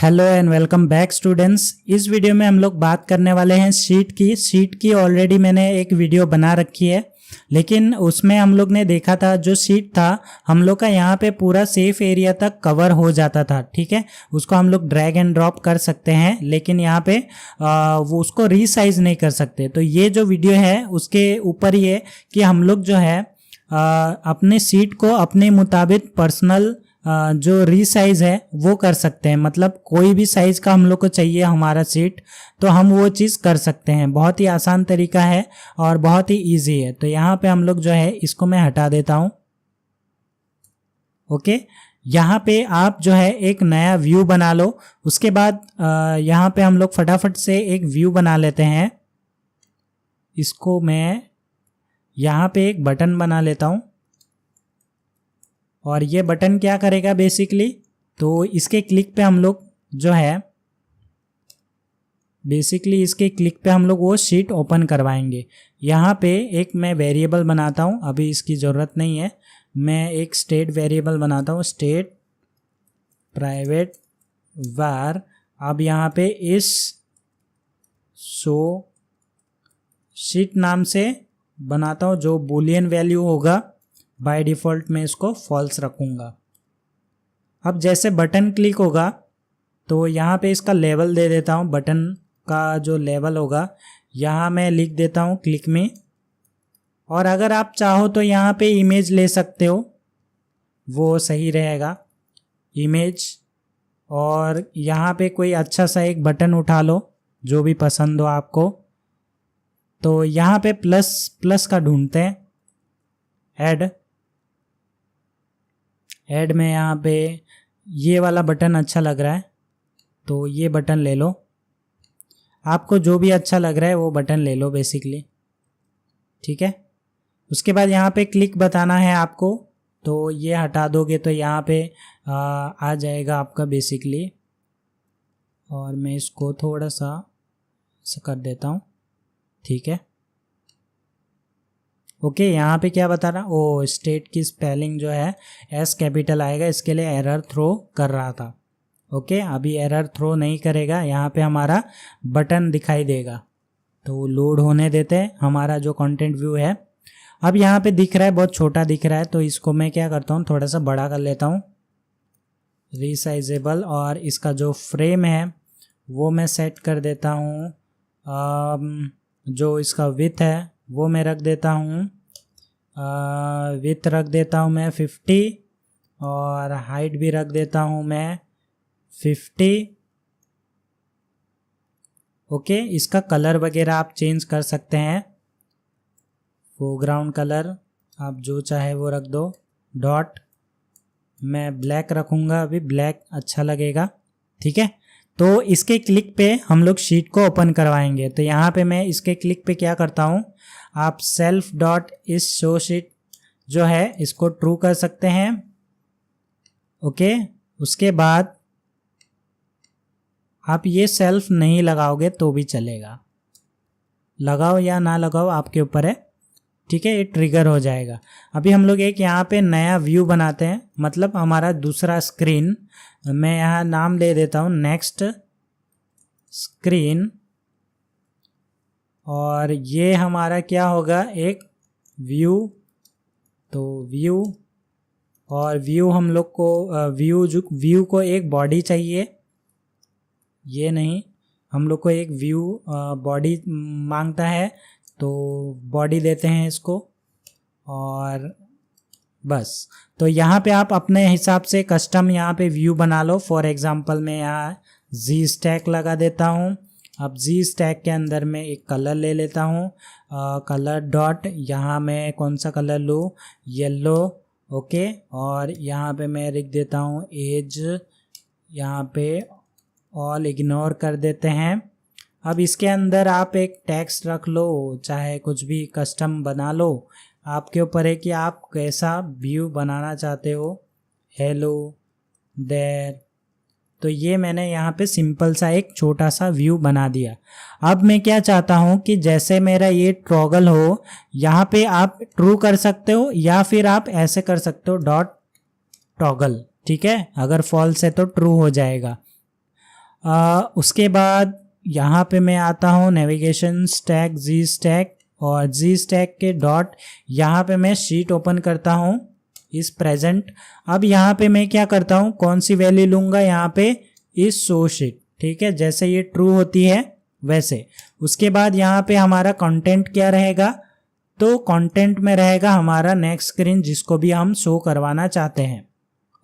Hello and welcome back students. इस video में हम लोग बात करने वाले हैं शीट की ऑलरेडी मैंने एक वीडियो बना रखी है, लेकिन उसमें हम लोग ने देखा था जो शीट था हम लोग का यहाँ पे पूरा सेफ एरिया तक कवर हो जाता था। ठीक है, उसको हम लोग ड्रैग एंड ड्रॉप कर सकते हैं, लेकिन यहाँ पे वो उसको रीसाइज नहीं कर सकते। तो ये जो वीडियो है उसके ऊपर ही है कि हम लोग जो है अपने शीट को अपने मुताबिक पर्सनल जो रीसाइज है वो कर सकते हैं। मतलब कोई भी साइज का हम लोग को चाहिए हमारा शीट, तो हम वो चीज़ कर सकते हैं। बहुत ही आसान तरीका है और बहुत ही इजी है। तो यहाँ पे हम लोग जो है इसको मैं हटा देता हूँ। ओके, यहाँ पे आप जो है एक नया व्यू बना लो। उसके बाद यहाँ पे हम लोग फटाफट से एक व्यू बना लेते हैं। इसको मैं यहाँ पे एक बटन बना लेता हूँ और ये बटन क्या करेगा बेसिकली, तो इसके क्लिक पे हम लोग जो है इसके क्लिक पे हम लोग वो शीट ओपन करवाएंगे। यहाँ पे एक मैं वेरिएबल बनाता हूँ, अभी इसकी ज़रूरत नहीं है। मैं एक स्टेट वेरिएबल बनाता हूँ, स्टेट प्राइवेट var। अब यहाँ पे इस शो शीट नाम से बनाता हूँ, जो बूलियन वैल्यू होगा बाय डिफ़ॉल्ट मैं इसको फॉल्स रखूँगा। अब जैसे बटन क्लिक होगा तो यहाँ पे इसका लेवल दे देता हूँ। बटन का जो लेवल होगा यहाँ मैं लिख देता हूँ क्लिक में। और अगर आप चाहो तो यहाँ पे इमेज ले सकते हो, वो सही रहेगा इमेज। और यहाँ पे कोई अच्छा सा एक बटन उठा लो जो भी पसंद हो आपको। तो यहाँ पे प्लस का ढूंढते हैं, ऐड में यहाँ पे ये वाला बटन अच्छा लग रहा है तो ये बटन ले लो। आपको जो भी अच्छा लग रहा है वो बटन ले लो बेसिकली। ठीक है, उसके बाद यहाँ पे क्लिक बताना है आपको, तो ये हटा दोगे तो यहाँ पे आ जाएगा आपका बेसिकली। और मैं इसको थोड़ा सा कर देता हूँ। ठीक है, ओके, यहाँ पे क्या बता रहा, ओ स्टेट की स्पेलिंग जो है एस कैपिटल आएगा, इसके लिए एरर थ्रो कर रहा था। ओके, अभी एरर थ्रो नहीं करेगा, यहाँ पे हमारा बटन दिखाई देगा। तो लोड होने देते हैं हमारा जो कंटेंट व्यू है। अब यहाँ पे दिख रहा है बहुत छोटा दिख रहा है, तो इसको मैं क्या करता हूँ थोड़ा सा बड़ा कर लेता हूँ, रीसाइजेबल। और इसका जो फ्रेम है वो मैं सेट कर देता हूँ, जो इसका विथ है वो मैं रख देता हूँ, विथ रख देता हूँ मैं 50 और हाइट भी रख देता हूँ मैं 50। ओके, इसका कलर वगैरह आप चेंज कर सकते हैं, फोरग्राउंड कलर आप जो चाहे वो रख दो। डॉट मैं ब्लैक रखूँगा, अभी ब्लैक अच्छा लगेगा। ठीक है, तो इसके क्लिक पे हम लोग शीट को ओपन करवाएंगे। तो यहाँ पे मैं इसके क्लिक पे क्या करता हूँ, आप सेल्फ डॉट इस शो शीट जो है इसको ट्रू कर सकते हैं। ओके, उसके बाद आप ये सेल्फ नहीं लगाओगे तो भी चलेगा, लगाओ या ना लगाओ आपके ऊपर है। ठीक है, ये ट्रिगर हो जाएगा। अभी हम लोग एक यहाँ पे नया व्यू बनाते हैं, मतलब हमारा दूसरा स्क्रीन। मैं यहाँ नाम दे देता हूँ नेक्स्ट स्क्रीन। और ये हमारा क्या होगा, एक व्यू। तो व्यू, और व्यू हम लोग को व्यू को एक बॉडी चाहिए, ये नहीं, हम लोग को एक व्यू बॉडी मांगता है, तो बॉडी देते हैं इसको। और बस, तो यहाँ पे आप अपने हिसाब से कस्टम यहाँ पे व्यू बना लो। फॉर एग्जांपल मैं यहाँ जी स्टैक लगा देता हूँ। अब जी स्टैक के अंदर मैं एक कलर ले लेता हूँ, कलर डॉट, यहाँ मैं कौन सा कलर लूँ, येलो। ओके, और यहाँ पे मैं लिख देता हूँ एज, यहाँ पे ऑल इग्नोर कर देते हैं। अब इसके अंदर आप एक टेक्स्ट रख लो, चाहे कुछ भी कस्टम बना लो, आपके ऊपर है कि आप कैसा व्यू बनाना चाहते हो। हेलो देयर, तो ये मैंने यहाँ पे सिंपल सा एक छोटा सा व्यू बना दिया। अब मैं क्या चाहता हूँ कि जैसे मेरा ये टॉगल हो, यहाँ पे आप ट्रू कर सकते हो या फिर आप ऐसे कर सकते हो डॉट टॉगल। ठीक है, अगर फॉल्स है तो ट्रू हो जाएगा। उसके बाद यहाँ पे मैं आता हूँ नेविगेशन स्टैक जी स्टैक, और जी स्टैक के डॉट यहाँ पे मैं शीट ओपन करता हूँ इस प्रेजेंट। अब यहाँ पे मैं क्या करता हूँ, कौन सी वैल्यू लूँगा यहाँ पे, इस शो शीट, ठीक है, जैसे ये ट्रू होती है वैसे। उसके बाद यहाँ पे हमारा कंटेंट क्या रहेगा, तो कंटेंट में रहेगा हमारा नेक्स्ट स्क्रीन जिसको भी हम शो करवाना चाहते हैं।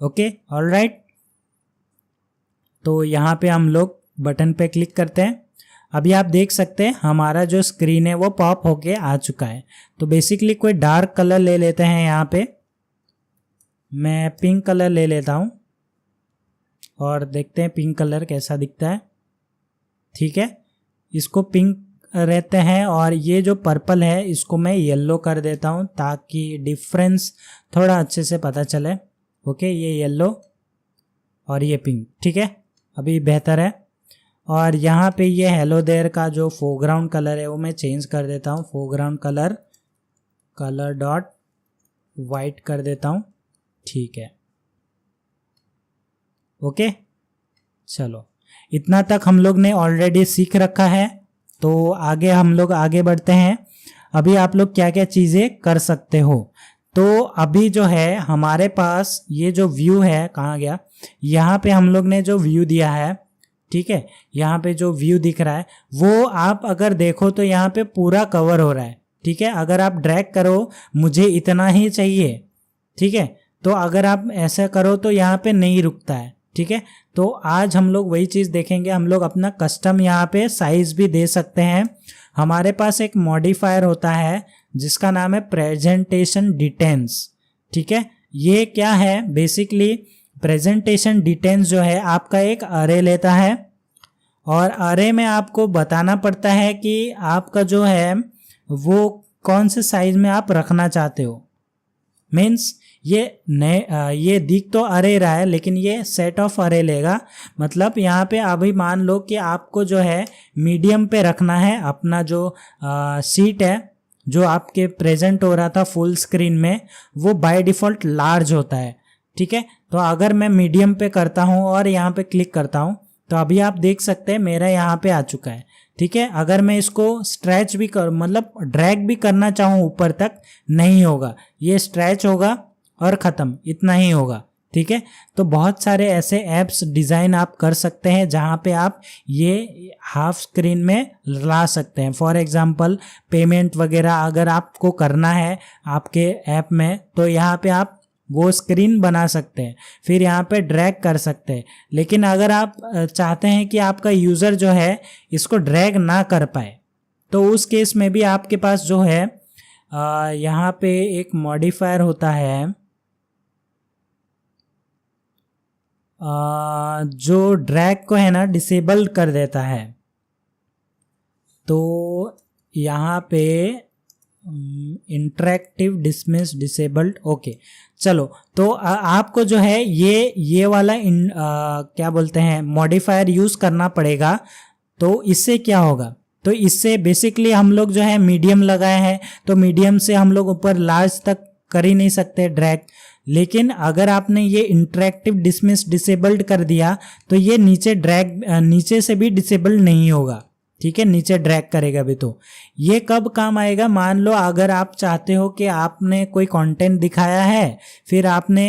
Okay, alright. तो यहाँ पे हम लोग बटन पे क्लिक करते हैं। अभी आप देख सकते हैं हमारा जो स्क्रीन है वो पॉप होके आ चुका है। तो बेसिकली कोई डार्क कलर ले लेते हैं, यहाँ पे मैं पिंक कलर ले लेता हूँ और देखते हैं पिंक कलर कैसा दिखता है। ठीक है, इसको पिंक रहते हैं, और ये जो पर्पल है इसको मैं येलो कर देता हूँ ताकि डिफरेंस थोड़ा अच्छे से पता चले। ओके, ये येलो और ये पिंक, ठीक है, अभी बेहतर है। और यहाँ पे ये हेलो देयर का जो फोरग्राउंड कलर है वो मैं चेंज कर देता हूँ, फोरग्राउंड कलर डॉट वाइट कर देता हूँ। ठीक है, ओके, चलो इतना तक हम लोग ने ऑलरेडी सीख रखा है। तो आगे हम लोग आगे बढ़ते हैं। अभी आप लोग क्या क्या चीज़ें कर सकते हो। तो अभी जो है हमारे पास ये जो व्यू है, कहाँ गया, यहाँ पे हम लोग ने जो व्यू दिया है, ठीक है, यहाँ पे जो व्यू दिख रहा है वो आप अगर देखो तो यहाँ पे पूरा कवर हो रहा है। ठीक है, अगर आप ड्रैग करो, मुझे इतना ही चाहिए, ठीक है, तो अगर आप ऐसा करो तो यहाँ पे नहीं रुकता है। ठीक है, तो आज हम लोग वही चीज़ देखेंगे। हम लोग अपना कस्टम यहाँ पे साइज भी दे सकते हैं। हमारे पास एक मॉडिफायर होता है जिसका नाम है प्रेजेंटेशन डिटेल्स। ठीक है, ये क्या है, बेसिकली प्रेजेंटेशन डिटेल्स जो है आपका एक अरे लेता है, और अरे में आपको बताना पड़ता है कि आपका जो है वो कौन से साइज में आप रखना चाहते हो। मीन्स ये दिख तो अरे रहा है लेकिन ये सेट ऑफ अरे लेगा। मतलब यहाँ पे अभी मान लो कि आपको जो है मीडियम पे रखना है अपना जो सीट है जो आपके प्रेजेंट हो रहा था फुल स्क्रीन में, वो बाय डिफ़ॉल्ट लार्ज होता है। ठीक है, तो अगर मैं मीडियम पे करता हूँ और यहाँ पे क्लिक करता हूँ तो अभी आप देख सकते हैं मेरा यहाँ पे आ चुका है। ठीक है, अगर मैं इसको स्ट्रेच भी कर मतलब ड्रैग भी करना चाहूँ ऊपर तक, नहीं होगा, ये स्ट्रेच होगा और ख़त्म, इतना ही होगा। ठीक है, तो बहुत सारे ऐसे ऐप्स डिज़ाइन आप कर सकते हैं जहाँ पे आप ये हाफ स्क्रीन में ला सकते हैं। फॉर एग्जांपल पेमेंट वगैरह अगर आपको करना है आपके ऐप में, तो यहाँ पे आप वो स्क्रीन बना सकते हैं, फिर यहाँ पे ड्रैग कर सकते हैं। लेकिन अगर आप चाहते हैं कि आपका यूज़र जो है इसको ड्रैग ना कर पाए, तो उस केस में भी आपके पास जो है यहाँ पे एक मॉडिफायर होता है जो ड्रैग को है ना डिसेबल कर देता है। तो यहाँ पे इंटरेक्टिव डिसमिस डिसेबल्ड, ओके, चलो, तो आपको जो है ये वाला क्या बोलते हैं मॉडिफायर यूज़ करना पड़ेगा। तो इससे क्या होगा, तो इससे बेसिकली हम लोग जो है मीडियम लगाए हैं, तो मीडियम से हम लोग ऊपर लार्ज तक कर ही नहीं सकते ड्रैग। लेकिन अगर आपने ये इंटरेक्टिव डिसमिस डिसेबल्ड कर दिया तो ये नीचे से भी डिसेबल नहीं होगा। ठीक है, नीचे ड्रैग करेगा भी। तो ये कब काम आएगा, मान लो अगर आप चाहते हो कि आपने कोई कंटेंट दिखाया है, फिर आपने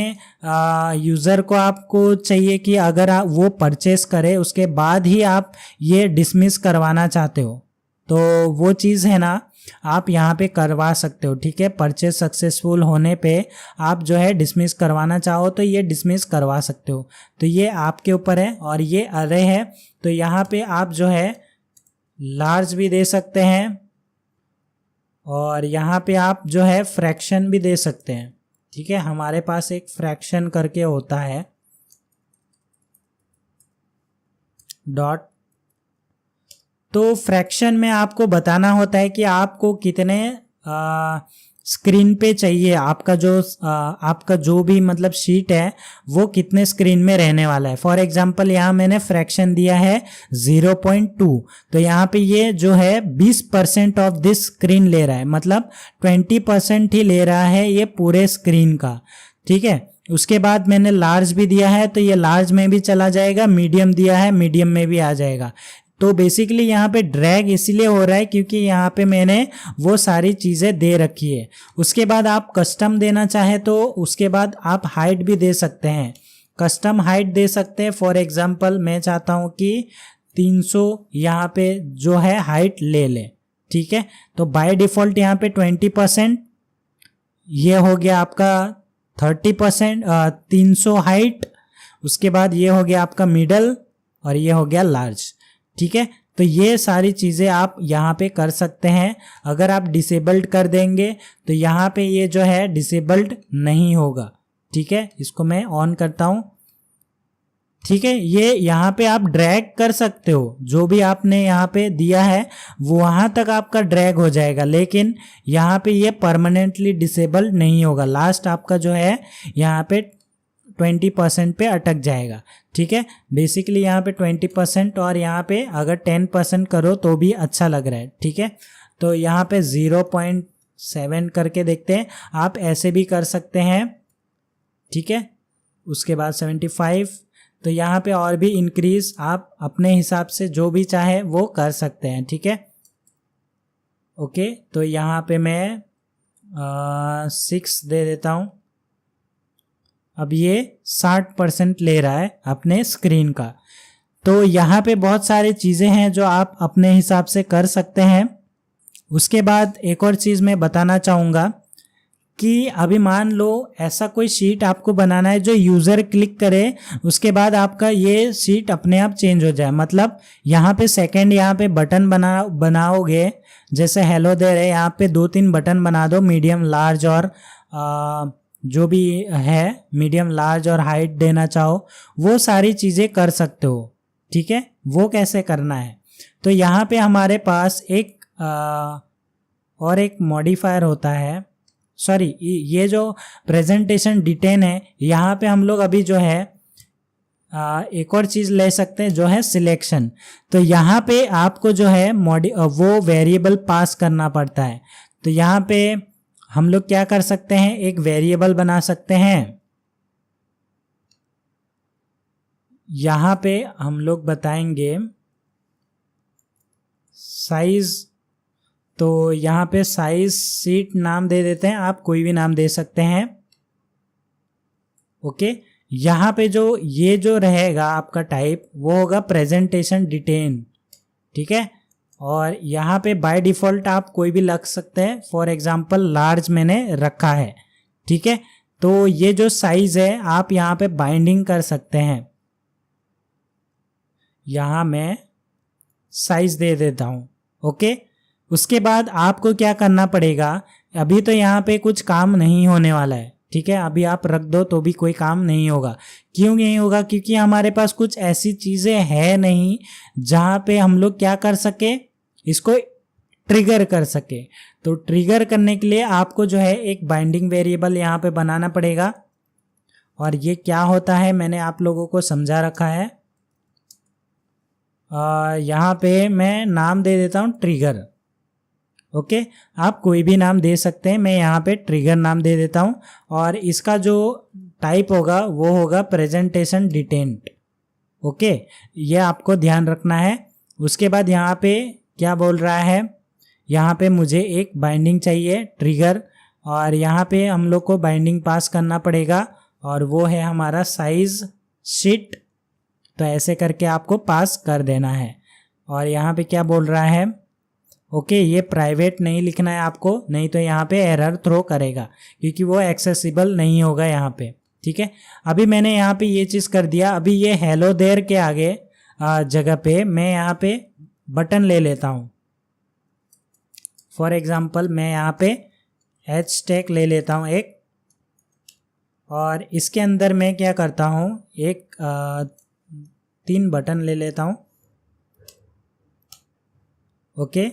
यूज़र को आपको चाहिए कि अगर आप वो परचेस करे उसके बाद ही आप ये डिसमिस करवाना चाहते हो, तो वो चीज़ है ना आप यहाँ पे करवा सकते हो। ठीक है, परचेस सक्सेसफुल होने पे आप जो है डिसमिस करवाना चाहो तो ये डिसमिस करवा सकते हो। तो ये आपके ऊपर है। और ये अरे है, तो यहाँ पे आप जो है लार्ज भी दे सकते हैं, और यहाँ पे आप जो है फ्रैक्शन भी दे सकते हैं। ठीक है, हमारे पास एक फ्रैक्शन करके होता है डॉट, तो फ्रैक्शन में आपको बताना होता है कि आपको कितने स्क्रीन पे चाहिए, आपका जो भी मतलब शीट है वो कितने स्क्रीन में रहने वाला है। फॉर एग्जांपल यहाँ मैंने फ्रैक्शन दिया है 0.2, तो यहाँ पे ये जो है 20% ऑफ दिस स्क्रीन ले रहा है, मतलब 20% ही ले रहा है ये पूरे स्क्रीन का। ठीक है, उसके बाद मैंने लार्ज भी दिया है तो ये लार्ज में भी चला जाएगा, मीडियम दिया है मीडियम में भी आ जाएगा। तो बेसिकली यहाँ पे ड्रैग इसलिए हो रहा है क्योंकि यहाँ पे मैंने वो सारी चीज़ें दे रखी है। उसके बाद आप कस्टम देना चाहे तो उसके बाद आप हाइट भी दे सकते हैं, कस्टम हाइट दे सकते हैं। फॉर एग्जांपल मैं चाहता हूँ कि 300 यहाँ पे जो है हाइट ले ले, ठीक है। तो बाय डिफ़ॉल्ट यहाँ पे 20%, ये हो गया आपका 30%, 300 हाइट। उसके बाद ये हो गया आपका मिडल और ये हो गया लार्ज, ठीक है। तो ये सारी चीज़ें आप यहाँ पे कर सकते हैं। अगर आप डिसेबल्ड कर देंगे तो यहाँ पे ये जो है डिसेबल्ड नहीं होगा, ठीक है। इसको मैं ऑन करता हूँ, ठीक है। ये यहाँ पे आप ड्रैग कर सकते हो, जो भी आपने यहाँ पे दिया है वहाँ तक आपका ड्रैग हो जाएगा, लेकिन यहाँ पे ये परमानेंटली डिसेबल नहीं होगा। लास्ट आपका जो है यहाँ पे 20% पे अटक जाएगा, ठीक है। बेसिकली यहाँ पे 20% और यहाँ पे अगर 10% करो तो भी अच्छा लग रहा है, ठीक है। तो यहाँ पे 0.7 करके देखते हैं, आप ऐसे भी कर सकते हैं, ठीक है। उसके बाद 75, तो यहाँ पे और भी इंक्रीज आप अपने हिसाब से जो भी चाहे वो कर सकते हैं, ठीक है। ओके, तो यहाँ पे मैं 6 दे देता हूँ। अब ये 60% ले रहा है अपने स्क्रीन का। तो यहाँ पे बहुत सारी चीज़ें हैं जो आप अपने हिसाब से कर सकते हैं। उसके बाद एक और चीज़ मैं बताना चाहूँगा कि अभी मान लो ऐसा कोई शीट आपको बनाना है जो यूज़र क्लिक करे, उसके बाद आपका ये शीट अपने आप चेंज हो जाए। मतलब यहाँ पे सेकंड यहाँ पे बटन बनाओगे, जैसे हेलो देयर है, यहाँ पे 2-3 बटन बना दो, मीडियम लार्ज और जो भी है, मीडियम लार्ज और हाइट देना चाहो वो सारी चीज़ें कर सकते हो, ठीक है। वो कैसे करना है, तो यहाँ पे हमारे पास एक और एक मॉडिफायर होता है, सॉरी ये जो प्रेजेंटेशन डिटेन है, यहाँ पे हम लोग अभी जो है एक और चीज़ ले सकते हैं जो है सिलेक्शन। तो यहाँ पे आपको जो है वो वेरिएबल पास करना पड़ता है। तो यहाँ पे हम लोग क्या कर सकते हैं, एक वेरिएबल बना सकते हैं। यहाँ पे हम लोग बताएंगे साइज, तो यहाँ पे साइज सीट नाम दे देते हैं, आप कोई भी नाम दे सकते हैं, ओके। यहाँ पे जो ये जो रहेगा आपका टाइप वो होगा प्रेजेंटेशन डिटेन, ठीक है। और यहाँ पे बाय डिफ़ॉल्ट आप कोई भी लग सकते हैं, फॉर एग्जांपल लार्ज मैंने रखा है, ठीक है। तो ये जो साइज है आप यहाँ पे बाइंडिंग कर सकते हैं। यहाँ मैं साइज दे देता हूँ, ओके। उसके बाद आपको क्या करना पड़ेगा, अभी तो यहाँ पे कुछ काम नहीं होने वाला है, ठीक है। अभी आप रख दो तो भी कोई काम नहीं होगा। क्यों नहीं होगा, क्योंकि हमारे पास कुछ ऐसी चीज़ें है नहीं जहाँ पे हम लोग क्या कर सके, इसको ट्रिगर कर सके। तो ट्रिगर करने के लिए आपको जो है एक बाइंडिंग वेरिएबल यहाँ पे बनाना पड़ेगा। और ये क्या होता है मैंने आप लोगों को समझा रखा है। यहाँ पे मैं नाम दे देता हूँ ट्रिगर, ओके। आप कोई भी नाम दे सकते हैं, मैं यहाँ पे ट्रिगर नाम दे देता हूँ। और इसका जो टाइप होगा वो होगा प्रेजेंटेशन डिटेंट, ओके। ये आपको ध्यान रखना है। उसके बाद यहाँ पे क्या बोल रहा है, यहाँ पे मुझे एक बाइंडिंग चाहिए ट्रिगर, और यहाँ पे हम लोग को बाइंडिंग पास करना पड़ेगा, और वो है हमारा साइज शीट। तो ऐसे करके आपको पास कर देना है। और यहाँ पे क्या बोल रहा है, ओके, ये प्राइवेट नहीं लिखना है आपको, नहीं तो यहाँ पे एरर थ्रो करेगा क्योंकि वो एक्सेसिबल नहीं होगा यहाँ पे, ठीक है। अभी मैंने यहाँ पे ये चीज़ कर दिया। अभी ये हेलो देयर के आगे जगह पे मैं यहाँ पे बटन ले लेता हूँ। फॉर एग्जांपल मैं यहाँ पे हैशटैग ले लेता हूँ एक, और इसके अंदर मैं क्या करता हूँ, एक 3 बटन ले लेता हूँ, ओके।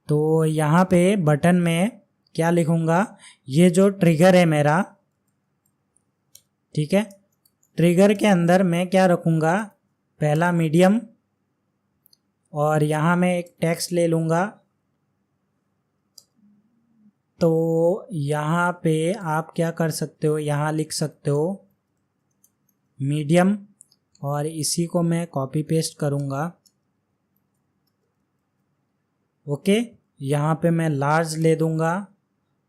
तो यहाँ पे बटन में क्या लिखूँगा, ये जो ट्रिगर है मेरा, ठीक है। ट्रिगर के अंदर मैं क्या रखूँगा, पहला मीडियम, और यहाँ मैं एक टेक्स्ट ले लूँगा, तो यहाँ पे आप क्या कर सकते हो, यहाँ लिख सकते हो मीडियम, और इसी को मैं कॉपी पेस्ट करूँगा। ओके, यहाँ पे मैं लार्ज ले दूँगा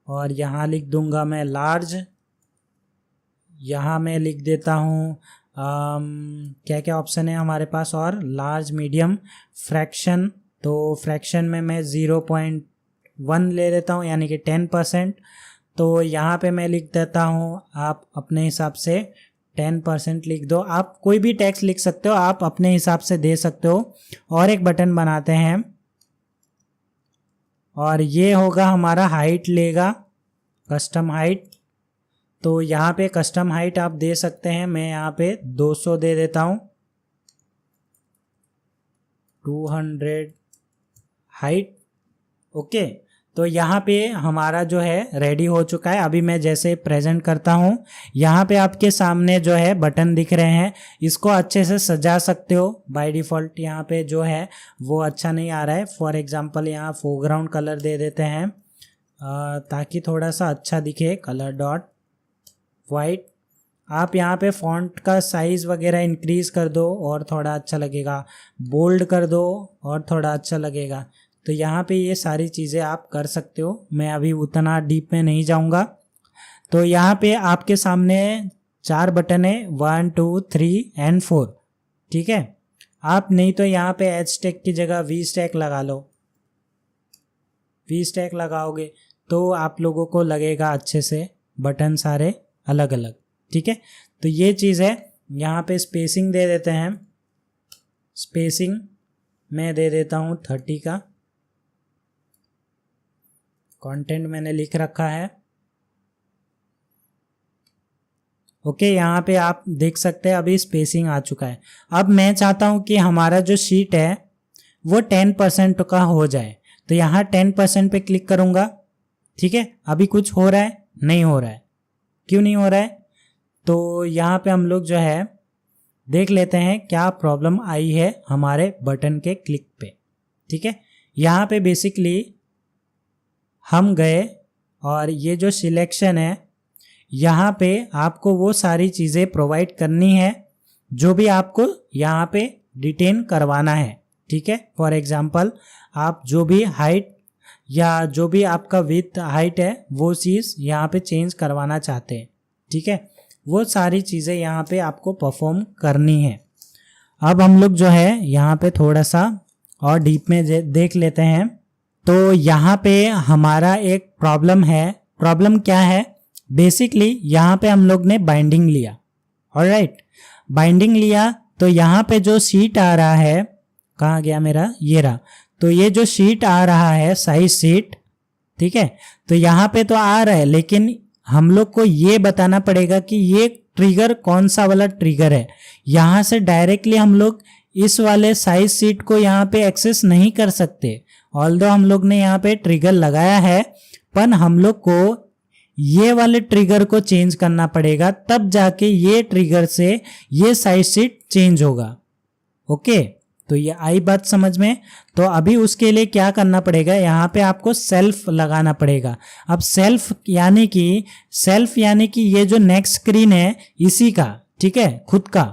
और यहाँ लिख दूँगा मैं लार्ज। यहाँ मैं लिख देता हूँ क्या क्या ऑप्शन है हमारे पास, और लार्ज, मीडियम, फ्रैक्शन। तो फ्रैक्शन में मैं 0.1 ले लेता हूँ, यानी कि 10%। तो यहाँ पे मैं लिख देता हूँ, आप अपने हिसाब से 10% लिख दो। आप कोई भी टेक्स्ट लिख सकते हो, आप अपने हिसाब से दे सकते हो। और एक बटन बनाते हैं, और ये होगा हमारा हाइट लेगा, कस्टम हाइट। तो यहाँ पे कस्टम हाइट आप दे सकते हैं, मैं यहाँ पे 200 दे देता हूँ, 200 हाइट। ओके, तो यहाँ पे हमारा जो है रेडी हो चुका है। अभी मैं जैसे प्रेजेंट करता हूँ, यहाँ पे आपके सामने जो है बटन दिख रहे हैं, इसको अच्छे से सजा सकते हो। बाय डिफ़ॉल्ट यहाँ पे जो है वो अच्छा नहीं आ रहा है। फॉर एग्जांपल यहाँ फोरग्राउंड कलर दे देते हैं ताकि थोड़ा सा अच्छा दिखे, कलर डॉट वाइट। आप यहाँ पे फॉन्ट का साइज़ वगैरह इंक्रीज़ कर दो और थोड़ा अच्छा लगेगा, बोल्ड कर दो और थोड़ा अच्छा लगेगा। तो यहाँ पे ये सारी चीज़ें आप कर सकते हो, मैं अभी उतना डीप में नहीं जाऊँगा। तो यहाँ पे आपके सामने 4 बटन है, 1 2 3 एंड 4, ठीक है। आप नहीं तो यहाँ पे एच स्टैक की जगह वी स्टैक लगा लो। वी स्टैक लगाओगे तो आप लोगों को लगेगा अच्छे से बटन सारे अलग अलग, ठीक है। तो ये चीज़ है। यहाँ पे स्पेसिंग दे देते हैं, स्पेसिंग मैं दे देता हूँ 30 का। कंटेंट मैंने लिख रखा है। ओके, यहाँ पे आप देख सकते हैं अभी स्पेसिंग आ चुका है। अब मैं चाहता हूँ कि हमारा जो शीट है वो 10% का हो जाए, तो यहाँ 10% पे क्लिक करूँगा, ठीक है। अभी कुछ हो रहा है? नहीं हो रहा है। क्यों नहीं हो रहा है? तो यहाँ पे हम लोग जो है देख लेते हैं क्या प्रॉब्लम आई है हमारे बटन के क्लिक पे, ठीक है। यहाँ पे बेसिकली हम गए और ये जो सिलेक्शन है, यहाँ पे आपको वो सारी चीज़ें प्रोवाइड करनी है जो भी आपको यहाँ पे डिटेन करवाना है, ठीक है। फॉर एग्जांपल आप जो भी हाइट या जो भी आपका विड्थ हाइट है वो चीज़ यहाँ पे चेंज करवाना चाहते हैं, ठीक है। वो सारी चीज़ें यहाँ पे आपको परफॉर्म करनी है। अब हम लोग जो है यहाँ पे थोड़ा सा और डीप में देख लेते हैं। तो यहाँ पे हमारा एक प्रॉब्लम है। प्रॉब्लम क्या है? बेसिकली यहाँ पे हम लोग ने बाइंडिंग लिया, ऑलराइट। बाइंडिंग लिया तो यहाँ पे जो शीट आ रहा है, कहाँ गया मेरा, ये रहा। तो ये जो शीट आ रहा है साइज शीट, ठीक है। तो यहाँ पे तो आ रहा है, लेकिन हम लोग को ये बताना पड़ेगा कि ये ट्रिगर कौन सा वाला ट्रिगर है। यहाँ से डायरेक्टली हम लोग इस वाले साइज शीट को यहाँ पे एक्सेस नहीं कर सकते। ऑल्दो हम लोग ने यहाँ पे ट्रिगर लगाया है, पर हम लोग को ये वाले ट्रिगर को चेंज करना पड़ेगा, तब जाके ये ट्रिगर से ये साइज शीट चेंज होगा। ओके, तो ये आई बात समझ में। तो अभी उसके लिए क्या करना पड़ेगा, यहाँ पे आपको सेल्फ लगाना पड़ेगा। अब सेल्फ यानी कि ये जो नेक्स्ट स्क्रीन है इसी का, ठीक है, खुद का।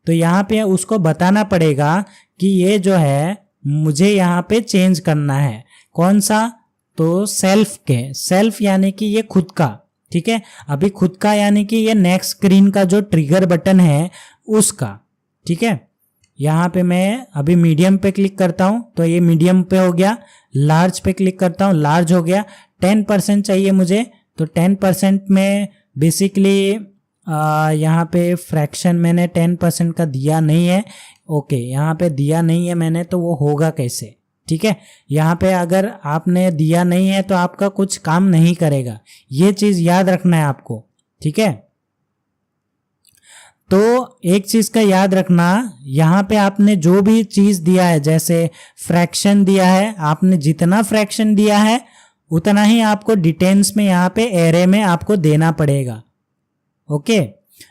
तो यहाँ पे उसको बताना पड़ेगा कि ये जो है मुझे यहाँ पे चेंज करना है। कौन सा? तो सेल्फ यानी कि ये खुद का, ठीक है। अभी खुद का यानी कि ये नेक्स्ट स्क्रीन का जो ट्रिगर बटन है उसका, ठीक है। यहाँ पे मैं अभी मीडियम पे क्लिक करता हूँ तो ये मीडियम पे हो गया। लार्ज पे क्लिक करता हूँ, लार्ज हो गया। 10% चाहिए मुझे, तो 10% में बेसिकली यहाँ पे फ्रैक्शन मैंने 10% का दिया नहीं है। ओके, यहाँ पे दिया नहीं है मैंने, तो वो होगा कैसे, ठीक है। यहाँ पे अगर आपने दिया नहीं है तो आपका कुछ काम नहीं करेगा, ये चीज़ याद रखना है आपको, ठीक है। तो एक चीज़ का याद रखना, यहाँ पे आपने जो भी चीज़ दिया है, जैसे फ्रैक्शन दिया है, आपने जितना फ्रैक्शन दिया है उतना ही आपको डिटेल्स में यहाँ पे एरे में आपको देना पड़ेगा। ओके,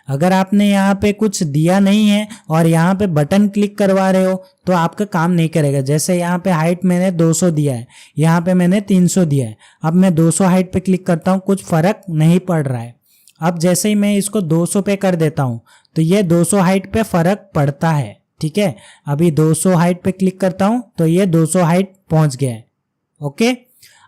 अगर आपने यहाँ पे कुछ दिया नहीं है और यहाँ पे बटन क्लिक करवा रहे हो तो आपका काम नहीं करेगा। जैसे यहाँ पे हाइट मैंने 200 दिया है, यहाँ पे मैंने 300 दिया है। अब मैं 200 हाइट पे क्लिक करता हूँ, कुछ फर्क नहीं पड़ रहा है। अब जैसे ही मैं इसको 200 पे कर देता हूँ तो ये 200 हाइट पे फर्क पड़ता है। ठीक है, अभी 200 हाइट पे क्लिक करता हूँ तो ये 200 हाइट पहुँच गया है। ओके,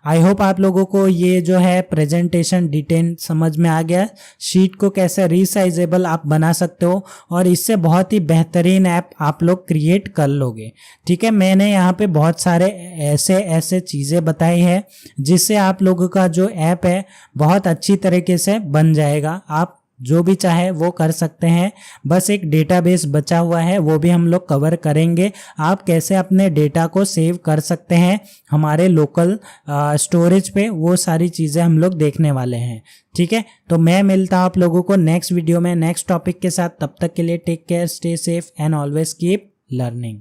आई होप आप लोगों को ये जो है प्रेजेंटेशन डिटेल समझ में आ गया। शीट को कैसे रीसाइजेबल आप बना सकते हो और इससे बहुत ही बेहतरीन ऐप आप लोग क्रिएट कर लोगे। ठीक है, मैंने यहाँ पे बहुत सारे ऐसे चीज़ें बताई है जिससे आप लोगों का जो ऐप है बहुत अच्छी तरीके से बन जाएगा। आप जो भी चाहे वो कर सकते हैं, बस एक डेटाबेस बचा हुआ है वो भी हम लोग कवर करेंगे। आप कैसे अपने डेटा को सेव कर सकते हैं हमारे लोकल स्टोरेज पे, वो सारी चीज़ें हम लोग देखने वाले हैं। ठीक है, तो मैं मिलता हूँ आप लोगों को नेक्स्ट वीडियो में नेक्स्ट टॉपिक के साथ। तब तक के लिए take care, stay safe and always keep learning.